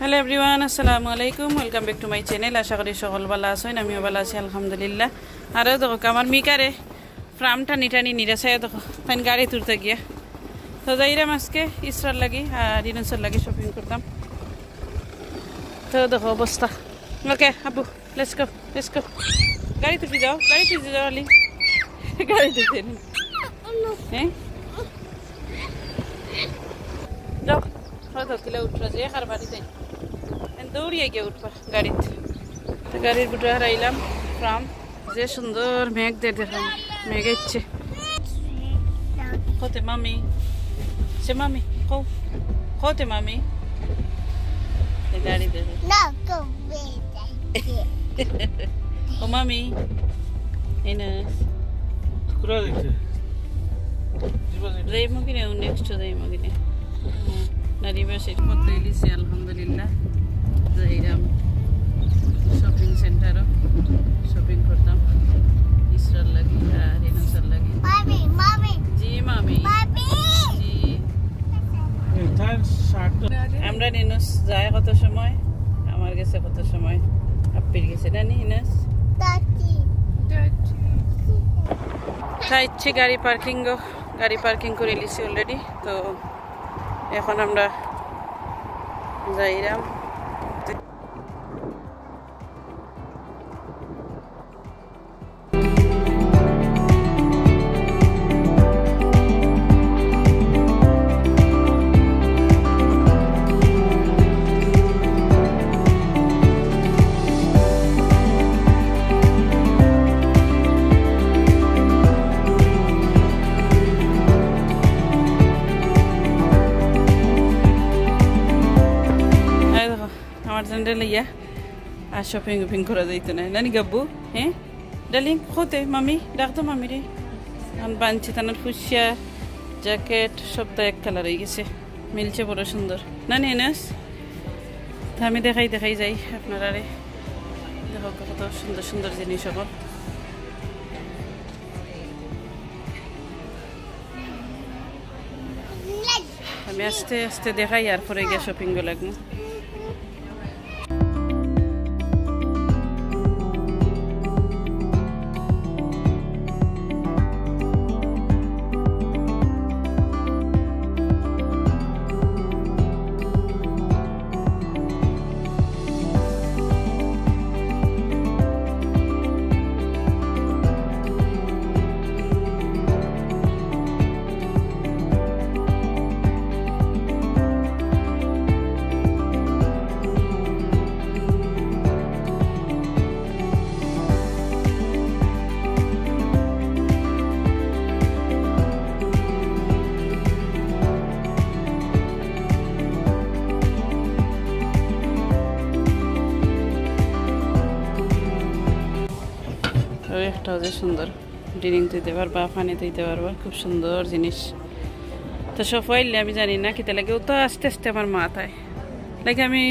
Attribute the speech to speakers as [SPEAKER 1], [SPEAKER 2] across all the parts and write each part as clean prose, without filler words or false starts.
[SPEAKER 1] Hello everyone, আসসালামু আলাইকুম। Welcome back to my channel. আশা করি সকল ভালো আছেন, আমিও ভালো আছি আলহামদুলিল্লাহ। আরও দেখো আমার মিকারে ফ্রাম টানি টানি নিরাশায় দেখো তাই গাড়ি তুলতে গিয়া তো যাইরাম আজকে ইসরার লাগি আর ইনুসের লাগি শপিং করতাম। তো দেখো অবস্থা। ওকে আবু, লেটস গো। গাড়ি তুলতে যাও আলি, গাড়ি তুলতে হ্যাঁ যাও। হয়তো কিলা উঠবা যে কার বাড়িতে দৌড়িয়ে গিয়ে উঠবা গাড়িতে। তো গাড়ির বুটো হারাইলাম ফ্রাম। যে সুন্দর মেঘ দেখাম, মেঘ ইচ্ছে কতে মামি সে মামি কতে মামি গাড়ি দেখে ও মামি যাই মগিনে নেক্সট যাই মগিনে নারিবা সেট করতে এলিছি আলহামদুলিল্লাহ। যাইরাম শপিং সেন্টারও শপিং করতাম ইসরার লাগি আর ইনুসের লাগি। জি মামি জি। আমরা ইনুস যায় কত সময়, আমার গেছে কত সময়, আপ্পির গেছে না ইনুস চাইছি গাড়ি পার্কিং করে লিছি অলরেডি। তো এখন আমরা যাইরাম लिया আর শপিং করা যাইতো না নানি গাব্বু। হ্যাঁ ডার্লিং কোতে মামি ডাক তো মামি রে। বানছি তার ফুসিয়া জ্যাকেট সব তো এক কালার হয়ে গেছে, মিলছে বড় সুন্দর নানি এনাস। আমি দেখাই যাই আপনারা রে। দেখো কত সুন্দর সুন্দর জিনিস সকল। আমি আস্তে আস্তে দেখাই আর পরে গিয়ে শপিং লাগবো। একটা যে সুন্দর ড্রিঙ্ক দিতে পারবা, পানি দিতে পারবা, খুব সুন্দর জিনিস। তো সব হইলে আমি জানি না কিতে লাগে, ও তো আস্তে আস্তে আমার মাথায় লাগে। আমি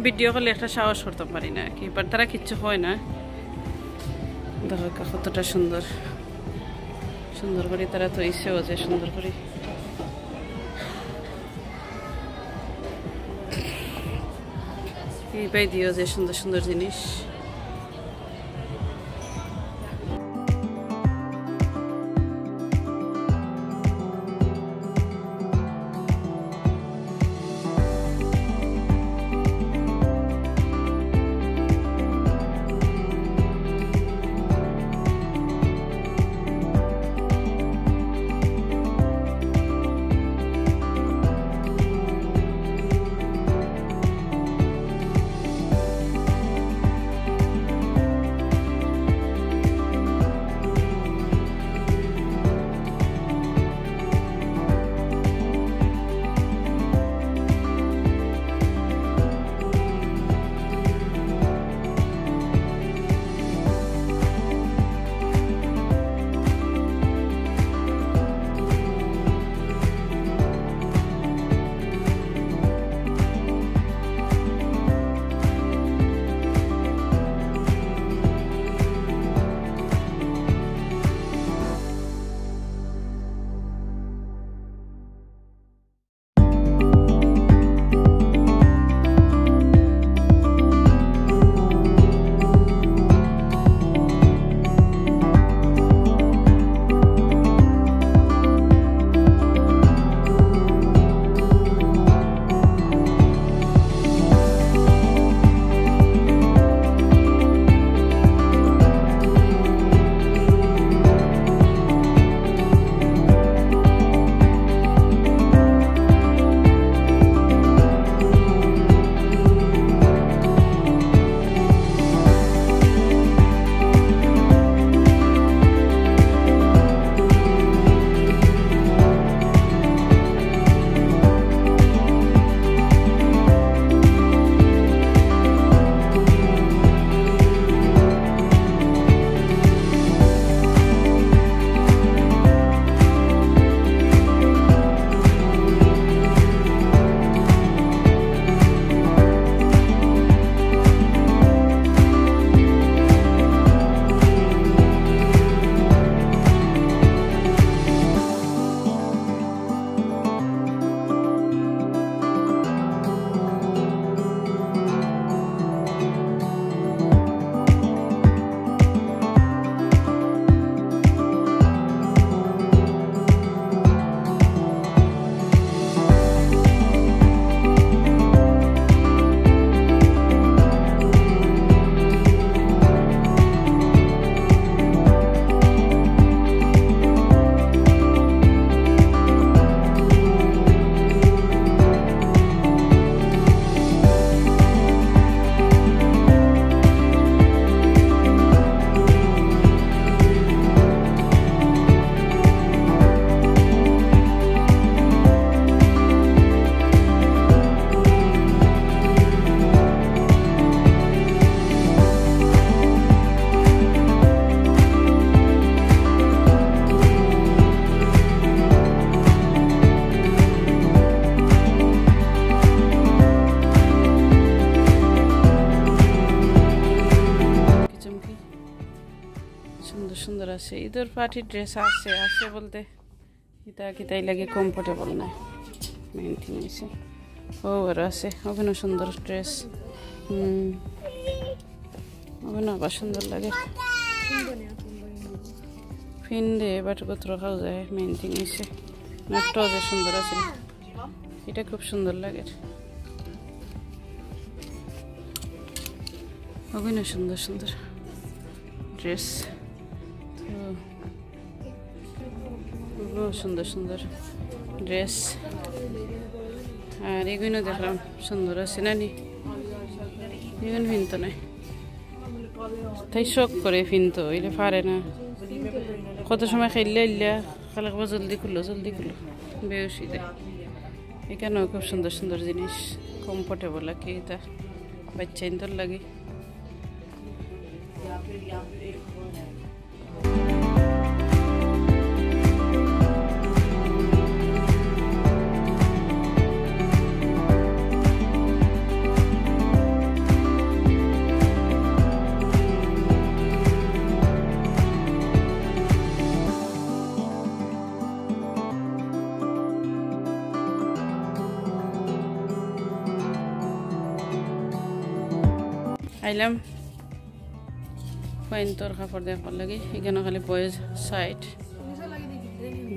[SPEAKER 1] ভিডিও করলে একটা সাহস করতে পারি না কি, বাট তারা কিচ্ছু হয় না। দেখো কতটা সুন্দর করে তারা তো ইসেও যে সুন্দর করে এই পাই দিও যে সুন্দর সুন্দর জিনিস। আছে ঈদের পার্টি ড্রেস আছে আছে বলতে এটা কি তাই লাগে কমফোর্টেবল না মেইন থিং আছে ও আর আছে ওখানে সুন্দর ড্রেস ওখানে আবার সুন্দর লাগে ফিন্দে বাট কত রাখাও যায় মেইন থিং আছে নাটটাও যে সুন্দর আছে এটা খুব সুন্দর লাগে ওখানে সুন্দর সুন্দর ড্রেস তো সুন্দর সুন্দর ড্রেস আর এগুলো দেখলাম সুন্দর আছে নানি এগুলো ফিনতো নাই তাই শখ করে ফিনতো এলে পারে না কত সময় খেললে ইল্লা খালে জলদি খুললো বেউসি দেয় এখানেও খুব সুন্দর সুন্দর জিনিস কমফোর্টেবল লাগে এটা বাচ্চা ইন্তর লাগে আইলাম পয়েন্টর কাপড় দেখার লাগে এখানে খালি বয়েজ সাইড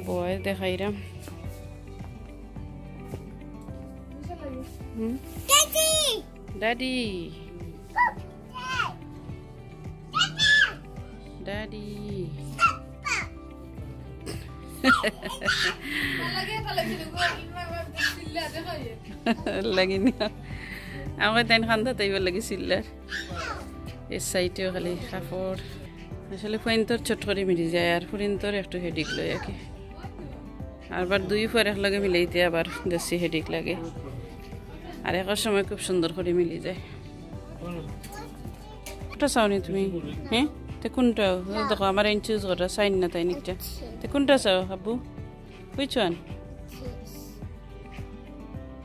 [SPEAKER 1] বয়েজ দেখাইলাম ড্যাডি ড্যাডি লাগি না আমাকে তাই খান্দা তাইব লাগে সিল্লার এর সাইডেও খালি কাপড় আসলে পয়েন্টর ছোট করে মিলি যায় আর ফুরিন্তর একটু হেডিক লয় আর কি আবার দুই ফুয়ার এক লাগে মিলাইতে আবার বেশি হেডিক লাগে আর একার সময় খুব সুন্দর করে মিলি যায় কোনটা চাওনি তুমি হ্যাঁ তো কোনটা দেখো আমার এন চুজ করা সাইন না তাই নিকটা তো কোনটা চাও হাবু বুঝছেন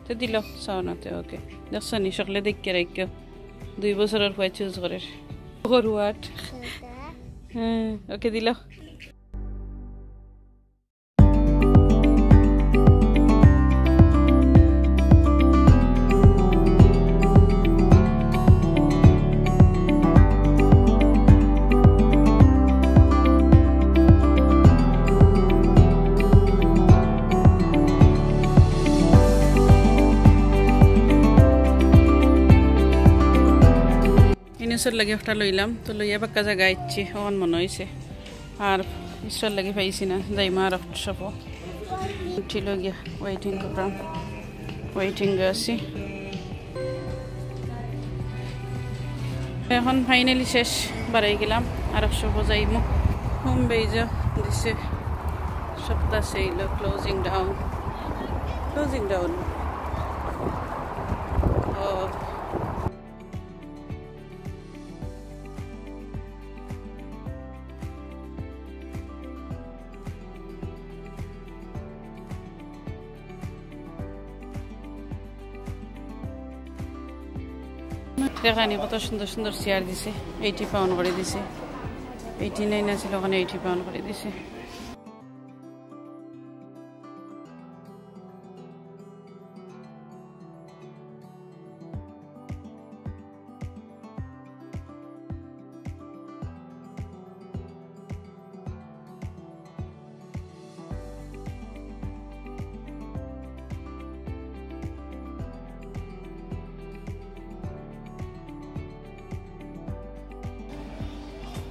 [SPEAKER 1] তো দিল চাও না তো ওকে দেখছো নি সকলে দেখতে রাখো 2 বছরের পর চুজ করে ফরওয়ার্ড হ্যাঁ ওকে দিল ইনসর লাগে একটা লইলাম তো লইয়া বাক্কা জায়গা ইচ্ছি অন মনে হয়েছে আর ঈশ্বর লাগে পাইছি না যাইমা আর সব উঠিল গিয়া ওয়েটিং করলাম ওয়েটিং আছি এখন ফাইনালি শেষ বাড়াই গেলাম আর সব যাইমু হোম বেজা দিছে সপ্তাহ সেইল ক্লোজিং ডাউন ও দেখানি কত সুন্দর সুন্দর চেয়ার দিছে 80 পাউন্ড করে দিছে 89 আছিল ওখানে 80 পাউন্ড করে দিছে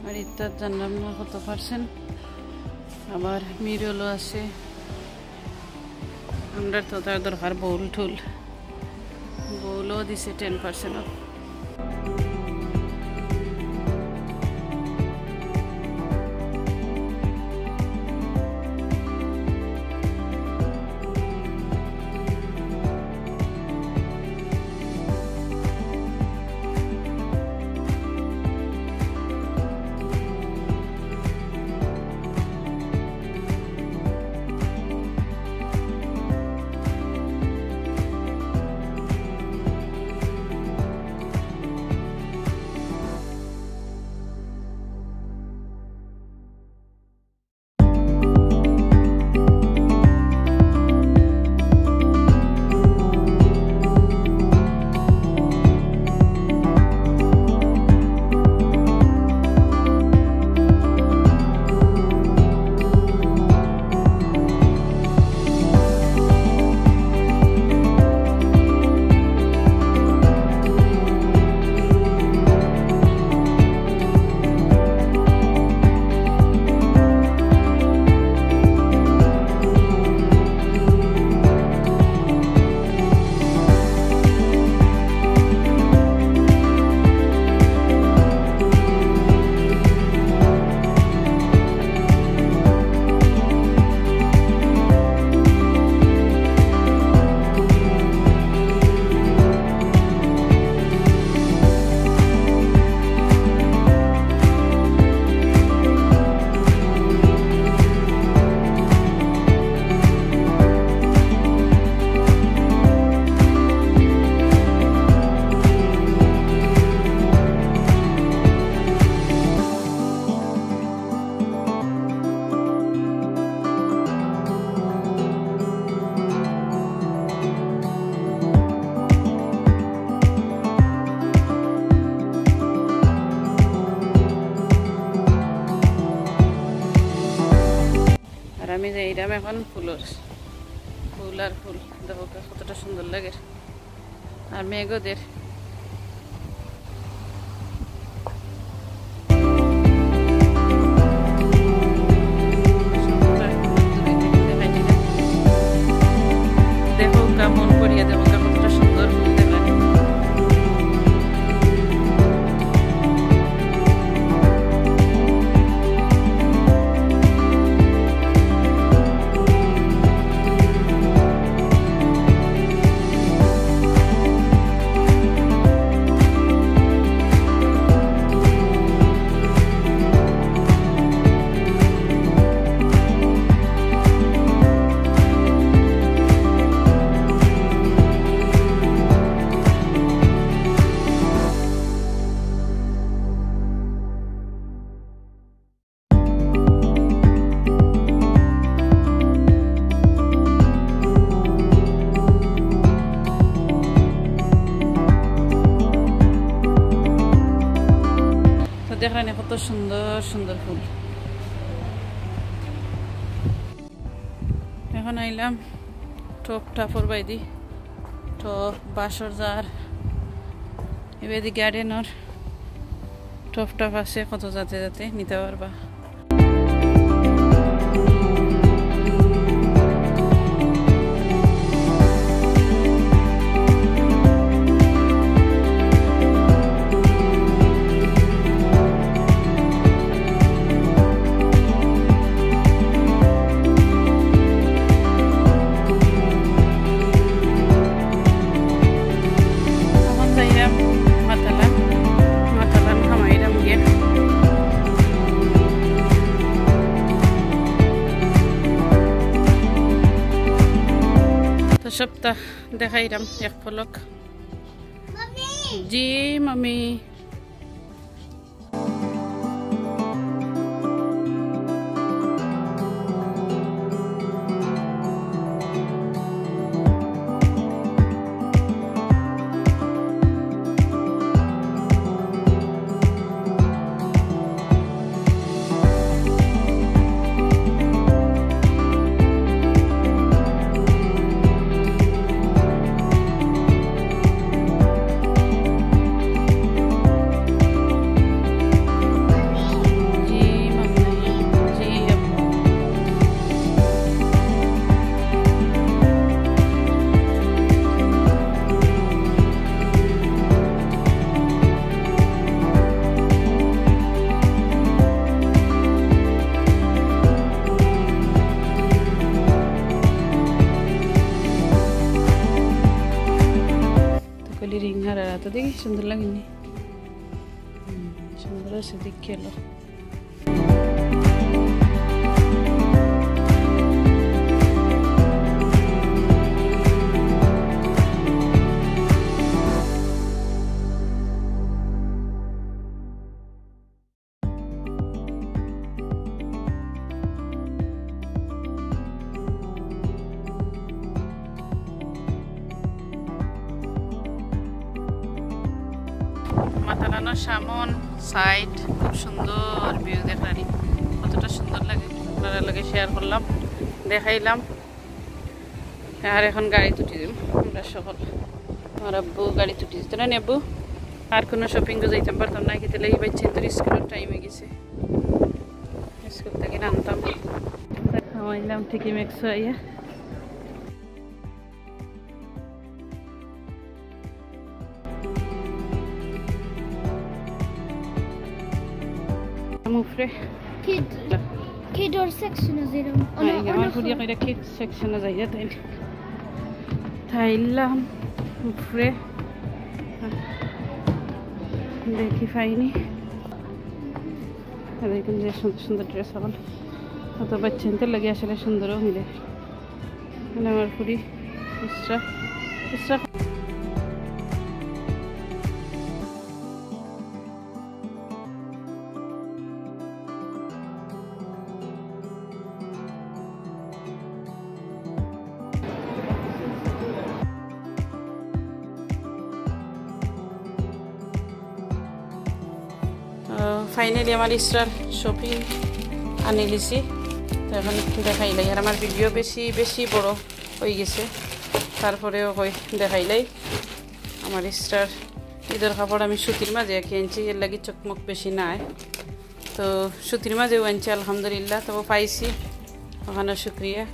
[SPEAKER 1] আর ইত্যাদ জানলাম না কত পার্সেন্ট আবার মিরলও আছে আমরা তো তার দরকার বউলও দিছে 10% অফ যাইলাম এখন ফুলের ফুল আর ফুল দেখো কতটা সুন্দর লাগে আর মেঘদের দেখো কেমন করিয়া দেখো কতটা সুন্দর ফুল দেখলেন দেখলেন কত সুন্দর সুন্দর ফুল এখন আইলাম টপ টাপর বাইদি টপ বাসর জার এবাদি গার্ডেনর টপ টাপ আছে কত যাতে যাতে নিতে পারবা সপ্তাহ দেখাইলাম এক পলক জি মামি তো দেখি সুন্দর লাগেনি সুন্দর আছে দেখি এলো মাতালানোর সামন সাইড খুব সুন্দর ভিউ দেখানি কতটা সুন্দর লাগে আপনারা লাগে শেয়ার করলাম দেখাইলাম আর এখন গাড়ি তুটি দিব আমরা সকল আমার আব্বু গাড়ি তুটি দিত না আব্বু আর কোনো শপিংও যাইতাম পারতাম না খেতে লেগে বাচ্চা তোর স্কুলের টাইম হয়ে গেছে স্কুল থেকে আনতাম খাওয়াইলাম ঠিকই মেক্স আইয়া Mufre.
[SPEAKER 2] Kid or section is it?
[SPEAKER 1] আমার পুরিয়া কইরা কিড সেকশনে যাইয়া তাই থাইলাম মুফরে দেখি ফাইনি দেখুন যে সুন্দর সুন্দর ড্রেস আমার কত বাচ্চাদের লাগে আসলে সুন্দরও মিলে আমার পুরি ইসরা ইসরা ফাইনালি আমার ইসরার শপিং আনি লিছি তো এখন দেখাইলাই আর আমার ভিডিও বেশি বেশি বড় হয়ে গেছে তারপরেও কই দেখাইলাই আমার স্টার ঈদের কাপড় আমি সুতির মাঝে আনছি এর লাগি চকমক বেশি নাই তো সুতির মাঝেও আনছি আলহামদুলিল্লাহ তবে পাইছি ওখানে শুক্রিয়া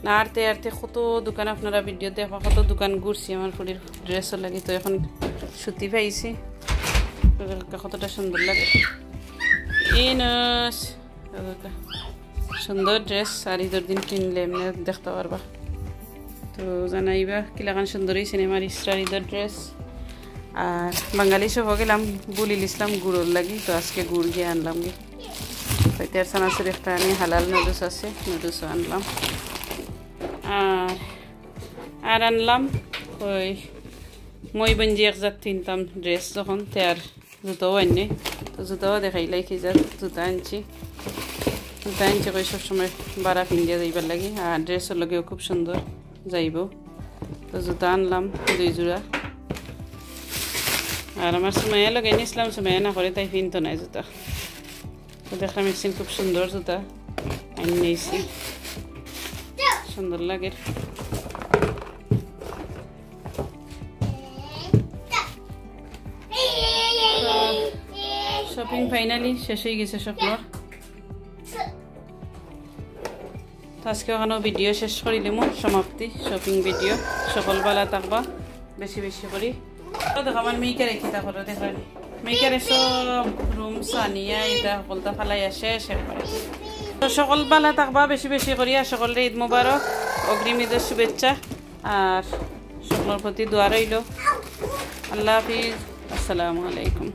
[SPEAKER 1] না আরতে আরতে কত দোকান আপনারা ভিডিও দেখা কত দোকান ঘুরছি আমার ফুলির ড্রেসও লাগে তো এখন সুতি পাইছি কতটা সুন্দর লাগে ইনস সুন্দর ড্রেস আর ঈদের দিন কিনলে এমনি দেখতে পারবা তো জানাইবা কিলাকান সুন্দর হয়েছে আমার স্টার ঈদের ড্রেস আর বাঙালি সব গেলাম বলিল ইসলাম গুড়োর লাগি তো আজকে গুড় গিয়ে আনলাম গে হয়তো আর সানাসুর একটা আনি হালাল নুডলস আছে নুডলসও আনলাম আর আনলাম ওই মই বঞ্জি একজাত তিনতাম ড্রেস যখন তে আর জুতাও আনি তো জুতাও দেখাইলাই খিজাত জুতা আনছি কই সবসময় বারা পিন্দিয়া যাইবার লাগে আর ড্রেসের লগেও খুব সুন্দর যাইব তো জুতা আনলাম 2 জোড়া আর আমার সুমাইয়া লগে নিয়েছিলাম সুমাইয়া না করে তাই পিনতো নাই জুতা তো দেখলাম একদিন খুব সুন্দর জুতা আনি নিয়েছি সুন্দর লাগে শপিং ফাইনালি শেষ হয়ে গেছে সকলের আজকে ওখানে ভিডিও শেষ করিলাম সমাপ্তি শপিং ভিডিও সকল বেলা থাকবা বেশি বেশি করি তো দেখো আমার মেয়েকে রেখে থাকো দেখানি মেয়েকে সব রুম সানিয়া এটা সকলটা ফালাই আসে একবারে তো সকল বেলা থাকবা বেশি বেশি করি আর সকলের ঈদ মোবারক অগ্রিম ঈদের শুভেচ্ছা আর সকলের প্রতি দোয়া রইল আল্লাহ হাফিজ আসসালামু আলাইকুম